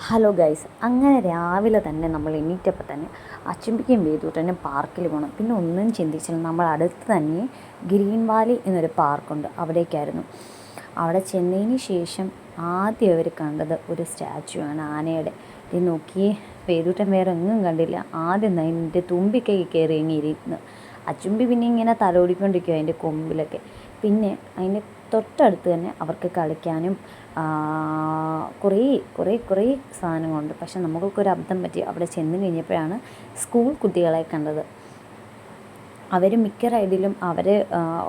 Hello guys, അങ്ങനെ രാവിലെ തന്നെ നമ്മൾ എണീറ്റപ്പോൾ തന്നെ അച്ചുമ്പിക്കും വേദൂട്ടനും പാർക്കിൽ പോകണം. പിന്നെ ഒന്നും ചിന്തിച്ചില്ല, നമ്മൾ അടുത്ത് തന്നെ ഗ്രീൻ വാലി എന്നൊരു പാർക്കുണ്ട്, അവിടേക്കായിരുന്നു. അവിടെ ചെന്നതിന് ശേഷം ആദ്യം അവർ കണ്ടത് ഒരു സ്റ്റാച്ചു ആണ്, ആനയുടെ. ഇത് നോക്കിയേ, വേദൂട്ടൻ വേറെ എങ്ങും കണ്ടില്ല. ആദ്യം അതിൻ്റെ തുമ്പിക്കൈ കയറി ഇങ്ങിരുന്ന്. അച്ചുമ്പി പിന്നെ ഇങ്ങനെ തലോടിക്കൊണ്ടിരിക്കും അതിൻ്റെ കൊമ്പിലൊക്കെ. പിന്നെ അതിൻ്റെ തൊട്ടടുത്ത് തന്നെ അവർക്ക് കളിക്കാനും കുറേ കുറേ കുറേ സാധനങ്ങളുണ്ട്. പക്ഷെ നമുക്കൊരു അബദ്ധം പറ്റി. അവിടെ ചെന്ന് കഴിഞ്ഞപ്പോഴാണ് സ്കൂൾ കുട്ടികളെ കണ്ടത്. അവർ മിക്ക റൈഡിലും അവർ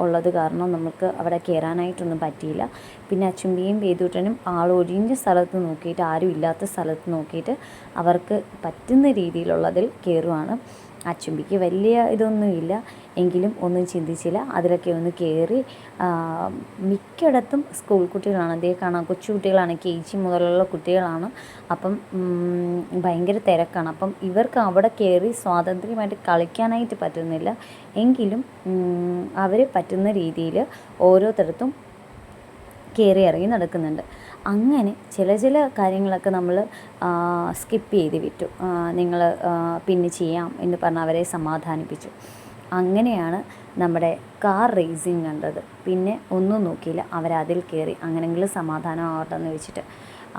ഉള്ളത് കാരണം നമുക്ക് അവിടെ കയറാനായിട്ടൊന്നും പറ്റിയില്ല. പിന്നെ അച്ചുമ്പിയും വേദൂട്ടനും ആളൊഴിഞ്ഞ സ്ഥലത്ത് നോക്കിയിട്ട്, ആരും ഇല്ലാത്ത സ്ഥലത്ത് നോക്കിയിട്ട് അവർക്ക് പറ്റുന്ന രീതിയിലുള്ളതിൽ കയറുവാണ്. അച്ചുമ്പിക്ക് വലിയ ഇതൊന്നുമില്ല, എങ്കിലും ഒന്നും ചിന്തിച്ചില്ല. അതിലൊക്കെ ഒന്ന് കയറി. മിക്കയിടത്തും സ്കൂൾ കുട്ടികളാണ്, അതേ കാണാം, കൊച്ചു കുട്ടികളാണ്, KG മുതലുള്ള കുട്ടികളാണ്. അപ്പം ഭയങ്കര തിരക്കാണ്. അപ്പം ഇവർക്ക് അവിടെ കയറി സ്വാതന്ത്ര്യമായിട്ട് കളിക്കാനായിട്ട് പറ്റുന്നില്ല. എങ്കിലും അവർ പറ്റുന്ന രീതിയിൽ ഓരോരുത്തരത്തും കയറി ഇറങ്ങി നടക്കുന്നുണ്ട്. അങ്ങനെ ചില കാര്യങ്ങളൊക്കെ നമ്മൾ സ്കിപ്പ് ചെയ്ത് വിട്ടു. നിങ്ങൾ പിന്നെ ചെയ്യാം എന്ന് പറഞ്ഞ് അവരെ സമാധാനിപ്പിച്ചു. അങ്ങനെയാണ് നമ്മുടെ കാർ റേസിങ് കണ്ടത്. പിന്നെ ഒന്നും നോക്കിയില്ല, അവരതിൽ കയറി. അങ്ങനെയെങ്കിലും സമാധാനം ആവട്ടെ എന്ന് വെച്ചിട്ട്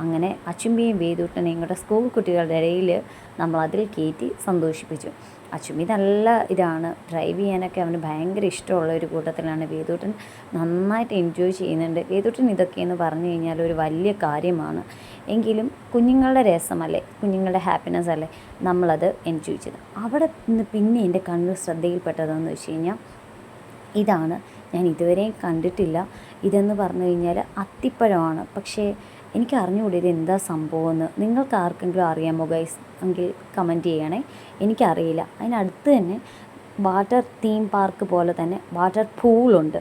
അങ്ങനെ അച്ചുമ്പിയും വേദൂട്ടനെയും കൂടെ സ്കൂൾ കുട്ടികളുടെ ഇടയിൽ നമ്മളതിൽ കയറ്റി സന്തോഷിപ്പിച്ചു. അച്ചുമ്പി നല്ല ഇതാണ്, ഡ്രൈവ് ചെയ്യാനൊക്കെ അവന് ഭയങ്കര ഇഷ്ടമുള്ള ഒരു കൂട്ടത്തിലാണ്. വേദൂട്ടൻ നന്നായിട്ട് എൻജോയ് ചെയ്യുന്നുണ്ട്. വേദൂട്ടൻ ഇതൊക്കെയെന്ന് പറഞ്ഞു കഴിഞ്ഞാൽ ഒരു വലിയ കാര്യമാണ്. എങ്കിലും കുഞ്ഞുങ്ങളുടെ രസമല്ലേ, കുഞ്ഞുങ്ങളുടെ ഹാപ്പിനെസ് അല്ലേ നമ്മളത് എൻജോയ് ചെയ്ത്. അവിടെ നിന്ന് പിന്നെ എൻ്റെ കണ്ണ് ശ്രദ്ധയിൽപ്പെട്ടതെന്ന് വെച്ച് കഴിഞ്ഞാൽ ഇതാണ്, ഞാൻ ഇതുവരെയും കണ്ടിട്ടില്ല. ഇതെന്ന് പറഞ്ഞു കഴിഞ്ഞാൽ അത്തിപ്പഴമാണ്. പക്ഷേ എനിക്ക് അറിഞ്ഞുകൂടി ഇത് എന്താ സംഭവമെന്ന്. നിങ്ങൾക്ക് ആർക്കെങ്കിലും അറിയാമോ ഗൈസ്? എങ്കിൽ കമൻറ്റ് ചെയ്യണേ. എനിക്കറിയില്ല. അതിനടുത്ത് തന്നെ വാട്ടർ തീം പാർക്ക് പോലെ തന്നെ വാട്ടർ പൂളുണ്ട്.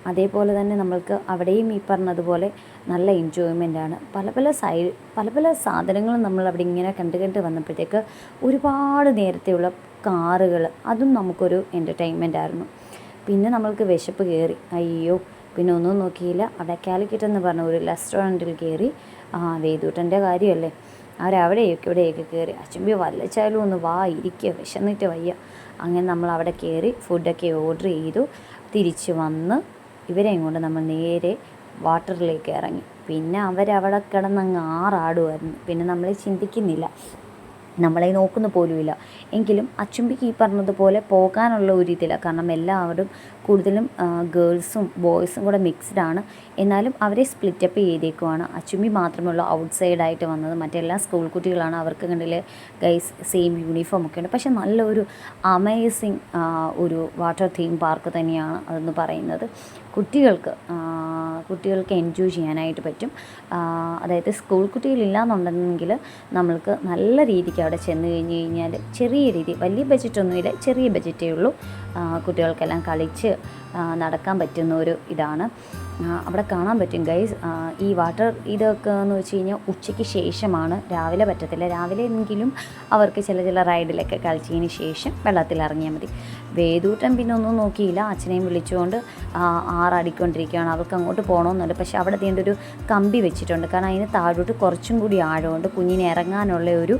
അതേപോലെ തന്നെ നമ്മൾക്ക് അവിടെയും ഈ പറഞ്ഞതുപോലെ നല്ല എൻജോയ്മെൻറ്റാണ്. പല പല സാധനങ്ങളും നമ്മളവിടെ ഇങ്ങനെ കണ്ട് വന്നപ്പോഴത്തേക്ക് ഒരുപാട് നേരത്തെയുള്ള കാറുകൾ, അതും നമുക്കൊരു എൻ്റർടൈൻമെൻ്റ് ആയിരുന്നു. പിന്നെ നമ്മൾക്ക് വിശപ്പ് കയറി. അയ്യോ, പിന്നെ ഒന്നും നോക്കിയില്ല. അവിടെ കാലിക്കറ്റ് എന്ന് പറഞ്ഞ ഒരു റെസ്റ്റോറൻറ്റിൽ കയറി. വേദൂട്ടൻ്റെ കാര്യമല്ലേ, അവരവിടെയൊക്കെ ഇവിടെയൊക്കെ കയറി. അച്ചുമ്പി വല്ലച്ചാലും ഒന്ന് വാ ഇരിക്കുക, വിശന്നിട്ട് വയ്യ. അങ്ങനെ നമ്മൾ അവിടെ കയറി ഫുഡൊക്കെ ഓർഡർ ചെയ്തു. തിരിച്ച് വന്ന് ഇവരെയും കൊണ്ട് നമ്മൾ നേരെ വാട്ടറിലേക്ക് ഇറങ്ങി. പിന്നെ അവരവിടെ കിടന്നങ്ങ് ആറാടുമായിരുന്നു. പിന്നെ നമ്മൾ ചിന്തിക്കുന്നില്ല, നമ്മളെ നോക്കുന്ന പോലുമില്ല. എങ്കിലും അച്ചുമ്പിക്ക് ഈ പറഞ്ഞതുപോലെ പോകാനുള്ള ഒരു ഇതില്ല. കാരണം എല്ലാവരും കൂടുതലും ഗേൾസും ബോയ്സും കൂടെ മിക്സ്ഡാണ്. എന്നാലും അവരെ സ്പ്ലിറ്റപ്പ് ചെയ്തേക്കുവാണ്. അച്ചുമ്പി മാത്രമുള്ള ഔട്ട് സൈഡായിട്ട് വന്നത്. മറ്റെല്ലാ സ്കൂൾ കുട്ടികളാണ്. അവർക്ക് കണ്ടില്ലേ ഗൈസ്, സെയിം യൂണിഫോം ഒക്കെ ഉണ്ട്. പക്ഷെ നല്ലൊരു അമേസിങ് ഒരു വാട്ടർ തീം പാർക്ക് തന്നെയാണ് അതെന്ന് പറയുന്നത്. കുട്ടികൾക്ക് എൻജോയ് ചെയ്യാനായിട്ട് പറ്റും. അതായത് സ്കൂൾ കുട്ടികളില്ലാന്നുണ്ടെങ്കിൽ നമ്മൾക്ക് നല്ല രീതിക്ക് അവിടെ ചെന്ന് കഴിഞ്ഞ് കഴിഞ്ഞാൽ ചെറിയ രീതി, വലിയ ബഡ്ജറ്റൊന്നുമില്ല, ചെറിയ ബഡ്ജറ്റേ ഉള്ളൂ. കുട്ടികൾക്കെല്ലാം കളിച്ച് നടക്കാൻ പറ്റുന്ന ഒരു ഇതാണ്. അവിടെ കാണാൻ പറ്റും ഗൈസ്. ഈ വാട്ടർ ഇതൊക്കെ എന്ന് വെച്ച് കഴിഞ്ഞാൽ ഉച്ചയ്ക്ക് ശേഷമാണ്, രാവിലെ പറ്റത്തില്ല. രാവിലെ എങ്കിലും അവർക്ക് ചില റൈഡിലൊക്കെ കളിച്ചതിന് ശേഷം വെള്ളത്തിൽ ഇറങ്ങിയാൽ മതി. വേദൂട്ടൻ പിന്നെ ഒന്നും നോക്കിയില്ല, അച്ഛനെയും വിളിച്ചുകൊണ്ട് ആറാടിക്കൊണ്ടിരിക്കുകയാണ്. അവർക്ക് അങ്ങോട്ട് പോകണമെന്നുണ്ട്. പക്ഷേ അവിടെ തീണ്ട ഒരു കമ്പി വെച്ചിട്ടുണ്ട്. കാരണം അതിന് താഴോട്ട് കുറച്ചും കൂടി ആഴമുണ്ട്. കുഞ്ഞിനെ ഇറങ്ങാനുള്ള ഒരു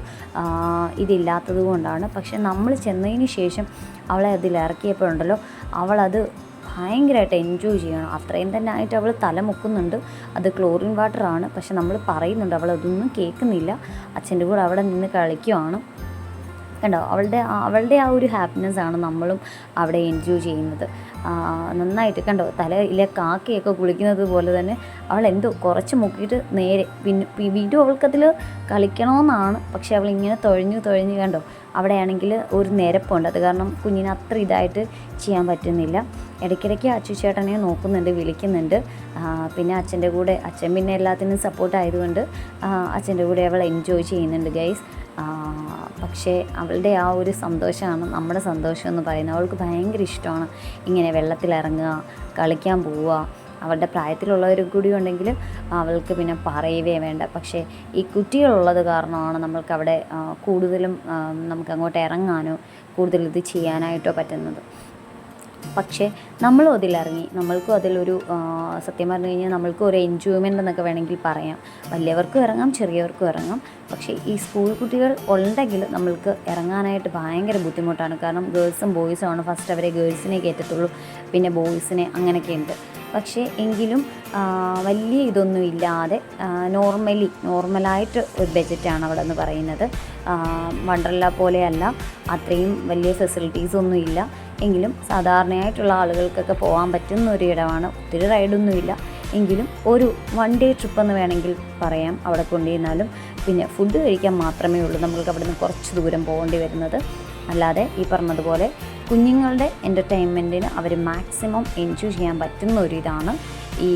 ഇതില്ലാത്തത് കൊണ്ടാണ്. പക്ഷേ നമ്മൾ ചെന്നതിന് ശേഷം അവളെ അതിൽ ഇറക്കിയപ്പോഴുണ്ടല്ലോ, അവളത് ഭയങ്കരമായിട്ട് എൻജോയ് ചെയ്യണം. അത്രയും തന്നെ ആയിട്ട് അവൾ തല മുക്കുന്നുണ്ട്. അത് ക്ലോറിൻ വാട്ടറാണ്. പക്ഷെ നമ്മൾ പറയുന്നുണ്ട്, അവളതൊന്നും കേൾക്കുന്നില്ല. അച്ഛൻ്റെ കൂടെ അവിടെ നിന്ന് കളിക്കുവാണ്. കണ്ടോ, അവളുടെ ആ ഒരു ഹാപ്പിനെസ്സാണ് നമ്മളും അവിടെ എൻജോയ് ചെയ്യുന്നത്. നന്നായിട്ട് കണ്ടോ, തലയിലെ കാക്കയൊക്കെ കുളിക്കുന്നത് പോലെ തന്നെ അവൾ എന്തോ കുറച്ച് മുക്കിയിട്ട് നേരെ പിന്നെ വീണ്ടും അവൾക്കതിൽ കളിക്കണമെന്നാണ്. പക്ഷെ അവളിങ്ങനെ തുഴഞ്ഞ് കണ്ടോ, അവിടെയാണെങ്കിൽ ഒരു നിരപ്പുണ്ട്. അത് കാരണം കുഞ്ഞിനെ അത്ര ഇതായിട്ട് ചെയ്യാൻ പറ്റുന്നില്ല. ഇടയ്ക്കിടയ്ക്ക് അച്ചുചേട്ടനെ നോക്കുന്നുണ്ട്, വിളിക്കുന്നുണ്ട്. പിന്നെ അച്ഛൻ പിന്നെ എല്ലാത്തിനും സപ്പോർട്ടായതുകൊണ്ട് അച്ഛൻ്റെ കൂടെ അവൾ എൻജോയ് ചെയ്യുന്നുണ്ട് ഗൈസ്. പക്ഷേ അവളുടെ ആ ഒരു സന്തോഷമാണ് നമ്മുടെ സന്തോഷം എന്ന് പറയുന്നത്. അവൾക്ക് ഭയങ്കര ഇഷ്ടമാണ് ഇങ്ങനെ വെള്ളത്തിലിറങ്ങുക, കളിക്കാൻ പോവുക. അവളുടെ പ്രായത്തിലുള്ളവരും കൂടി ഉണ്ടെങ്കിൽ അവൾക്ക് പിന്നെ പറയുകയേ വേണ്ട. പക്ഷേ ഈ കുട്ടികളുള്ളത് കാരണമാണ് നമ്മൾക്കവിടെ കൂടുതലും നമുക്ക് അങ്ങോട്ട് ഇറങ്ങാനോ കൂടുതൽ ഇത് ചെയ്യാനായിട്ടോ പറ്റുന്നത്. പക്ഷേ നമ്മളും അതിലിറങ്ങി, നമ്മൾക്കും അതിലൊരു സത്യം പറഞ്ഞു കഴിഞ്ഞാൽ നമ്മൾക്കും ഒരു എൻജോയ്മെൻ്റ് എന്നൊക്കെ വേണമെങ്കിൽ പറയാം. വലിയവർക്കും ഇറങ്ങാം, ചെറിയവർക്കും ഇറങ്ങാം. പക്ഷേ ഈ സ്കൂൾ കുട്ടികൾ ഉണ്ടെങ്കിൽ നമ്മൾക്ക് ഇറങ്ങാനായിട്ട് ഭയങ്കര ബുദ്ധിമുട്ടാണ്. കാരണം ഗേൾസും ബോയ്സും ആണ് ഫസ്റ്റ് അവരെ ഗേൾസിനെ കയറ്റത്തുള്ളൂ, പിന്നെ ബോയ്സിനെ, അങ്ങനെയൊക്കെ ഉണ്ട്. പക്ഷേ എങ്കിലും വലിയ ഇതൊന്നും ഇല്ലാതെ നോർമലായിട്ട് ഒരു ബഡ്ജറ്റാണ് അവിടെ എന്ന് പറയുന്നത്. വണ്ടർല പോലെയല്ല, അത്രയും വലിയ ഫെസിലിറ്റീസൊന്നും ഇല്ല. എങ്കിലും സാധാരണയായിട്ടുള്ള ആളുകൾക്കൊക്കെ പോകാൻ പറ്റുന്ന ഒരു ഇടമാണ്. ഒത്തിരി റൈഡൊന്നുമില്ല, എങ്കിലും ഒരു 1 ഡേ ട്രിപ്പ് എന്ന് വേണമെങ്കിൽ പറയാം അവിടെ കൊണ്ടുവന്നാലും. പിന്നെ ഫുഡ് കഴിക്കാൻ മാത്രമേ ഉള്ളൂ നമ്മൾക്ക് അവിടെ നിന്ന് കുറച്ച് ദൂരം പോകേണ്ടി വരുന്നത്. അല്ലാതെ ഈ പറഞ്ഞതുപോലെ കുഞ്ഞുങ്ങളുടെ എൻ്റർടൈൻമെൻറ്റിന് അവർ മാക്സിമം എൻജോയ് ചെയ്യാൻ പറ്റുന്ന ഒരു ഇതാണ് ഈ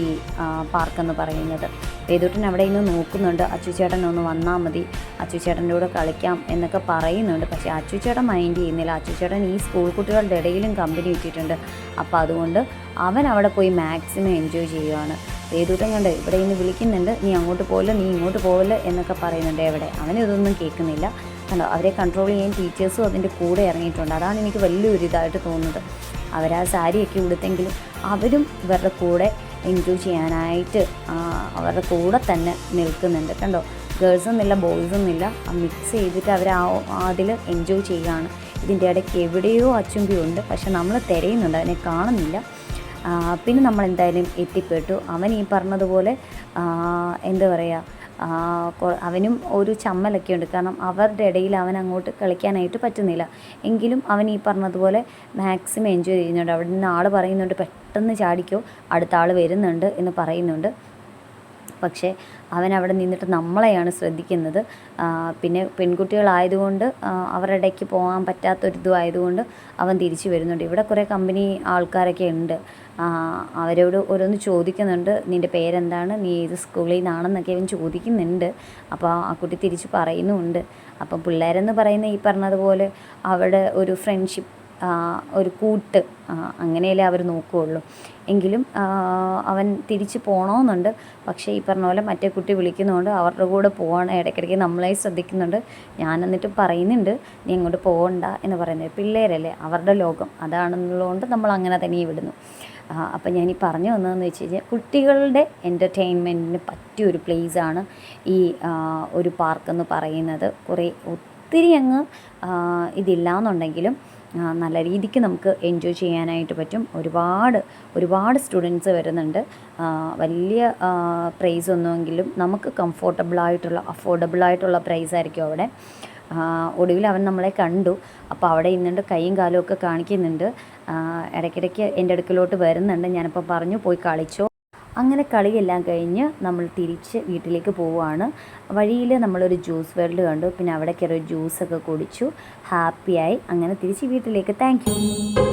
പാർക്കെന്ന് പറയുന്നത്. വേദൂട്ടൻ അവിടെ ഇന്ന് നോക്കുന്നുണ്ട്, അച്ചുചേട്ടൻ ഒന്ന് വന്നാൽ മതി, അച്ചുചേട്ടൻ്റെ കൂടെ കളിക്കാം എന്നൊക്കെ പറയുന്നുണ്ട്. പക്ഷേ അച്ചുചേട്ടൻ മൈൻഡ് ചെയ്യുന്നില്ല. അച്ചുചേട്ടൻ ഈ സ്കൂൾ കുട്ടികളുടെ ഇടയിലും കമ്പനി ഇട്ടിട്ടുണ്ട്. അപ്പോൾ അതുകൊണ്ട് അവൻ അവിടെ പോയി മാക്സിമം എൻജോയ് ചെയ്യുകയാണ്. വേദൂട്ടൻ കണ്ട് ഇവിടെ ഇന്ന് വിളിക്കുന്നുണ്ട്, നീ അങ്ങോട്ട് പോകല്, നീ ഇങ്ങോട്ട് പോകല് എന്നൊക്കെ പറയുന്നുണ്ട്. എവിടെ അവനിതൊന്നും കേൾക്കുന്നില്ല. കണ്ടോ, അവരെ കൺട്രോൾ ചെയ്യാൻ ടീച്ചേഴ്സും അതിൻ്റെ കൂടെ ഇറങ്ങിയിട്ടുണ്ട്. അതാണ് എനിക്ക് വലിയൊരു ഇതായിട്ട് തോന്നുന്നത്. അവരാ സാരിയൊക്കെ ഉടുത്തെങ്കിലും അവരും ഇവരുടെ കൂടെ എൻജോയ് ചെയ്യാനായിട്ട് അവരുടെ കൂടെ തന്നെ നിൽക്കുന്നുണ്ട്. കണ്ടോ, ഗേൾസൊന്നുമില്ല, ബോയ്സൊന്നുമില്ല, മിക്സ് ചെയ്തിട്ട് അവർ അതിൽ എൻജോയ് ചെയ്യുകയാണ്. ഇതിൻ്റെ ഇടയ്ക്ക് എവിടെയോ അച്ചുമ്പിയുണ്ട്, പക്ഷെ നമ്മൾ തിരയുന്നുണ്ട്, അതിനെ കാണുന്നില്ല. പിന്നെ നമ്മൾ എന്തായാലും എത്തിപ്പെട്ടു. അവൻ ഈ പറഞ്ഞതുപോലെ എന്താ പറയുക, അവനും ഒരു ചമ്മലൊക്കെ ഉണ്ട്. കാരണം അവരുടെ ഇടയിൽ അവൻ അങ്ങോട്ട് കളിക്കാനായിട്ട് പറ്റുന്നില്ല. എങ്കിലും അവൻ ഈ പറഞ്ഞതുപോലെ മാക്സിമം എൻജോയ് ചെയ്യുന്നുണ്ട്. അവിടെ നിന്ന് ആൾ പറയുന്നുണ്ട്, പെട്ടെന്ന് ചാടിക്കോ, അടുത്ത ആൾ വരുന്നുണ്ട് എന്ന് പറയുന്നുണ്ട്. പക്ഷേ അവൻ അവിടെ നിന്നിട്ട് നമ്മളെയാണ് ശ്രദ്ധിക്കുന്നത്. പിന്നെ പെൺകുട്ടികളായതുകൊണ്ട് അവരുടെ ഇടയ്ക്ക് പോകാൻ പറ്റാത്തൊരിതും ആയതുകൊണ്ട് അവൻ തിരിച്ചു വരുന്നുണ്ട്. ഇവിടെ കുറേ കമ്പനി ആൾക്കാരൊക്കെ ഉണ്ട്. അവരോട് ഓരോന്ന് ചോദിക്കുന്നുണ്ട്, നിൻ്റെ പേരെന്താണ്, നീ ഏത് സ്കൂളിൽ നിന്നാണെന്നൊക്കെ അവൻ ചോദിക്കുന്നുണ്ട്. അപ്പോൾ ആ കുട്ടി തിരിച്ച് പറയുന്നുമുണ്ട്. അപ്പം പിള്ളേരെന്ന് പറയുന്ന ഈ പറഞ്ഞതുപോലെ അവിടെ ഒരു ഫ്രണ്ട്ഷിപ്പ്, ഒരു കൂട്ട്, അങ്ങനെയല്ലേ അവർ നോക്കുകയുള്ളൂ. എങ്കിലും അവൻ തിരിച്ച് പോകണമെന്നുണ്ട്. പക്ഷേ ഈ പറഞ്ഞ പോലെ മറ്റേ കുട്ടി വിളിക്കുന്നതുകൊണ്ട് അവരുടെ കൂടെ പോകാൻ ഇടയ്ക്കിടയ്ക്ക് നമ്മളെ ശ്രദ്ധിക്കുന്നുണ്ട്. ഞാൻ എന്നിട്ട് പറയുന്നുണ്ട്, നീ അങ്ങോട്ട് പോകണ്ട എന്ന് പറയുന്നത്. പിള്ളേരല്ലേ, അവരുടെ ലോകം അതാണെന്നുള്ളതുകൊണ്ട് നമ്മൾ അങ്ങനെ തന്നെ വിടുന്നു. അപ്പം ഞാനീ പറഞ്ഞു വന്നതെന്ന് വെച്ച് കഴിഞ്ഞാൽ കുട്ടികളുടെ എൻ്റർടൈൻമെൻറ്റിന് പറ്റിയൊരു പ്ലേസാണ് ഈ ഒരു പാർക്കെന്ന് പറയുന്നത്. ഒത്തിരി അങ്ങ് ഇതില്ലാന്നുണ്ടെങ്കിലും നല്ല രീതിക്ക് നമുക്ക് എൻജോയ് ചെയ്യാനായിട്ട് പറ്റും. ഒരുപാട് സ്റ്റുഡൻസ് വരുന്നുണ്ട്. വലിയ പ്രൈസ് ഒന്നുമെങ്കിലും നമുക്ക് അഫോർഡബിളായിട്ടുള്ള പ്രൈസായിരിക്കും അവിടെ. ഒടുവിൽ അവൻ നമ്മളെ കണ്ടു. അപ്പോൾ അവിടെ ഇന്നുണ്ട്, കൈയും കാലും ഒക്കെ കാണിക്കുന്നുണ്ട്. ഇടയ്ക്കിടയ്ക്ക് എൻ്റെ അടുക്കലോട്ട് വരുന്നുണ്ട്. ഞാനിപ്പോൾ പറഞ്ഞു, പോയി കളിച്ചോ. അങ്ങനെ കളിയെല്ലാം കഴിഞ്ഞ് നമ്മൾ തിരിച്ച് വീട്ടിലേക്ക് പോവുകയാണ്. വഴിയിൽ നമ്മളൊരു ജ്യൂസ് വേൾഡ് കണ്ടു. പിന്നെ അവിടെ കയറി ജ്യൂസൊക്കെ കുടിച്ചു, ഹാപ്പിയായി. അങ്ങനെ തിരിച്ച് വീട്ടിലേക്ക്. Thank you.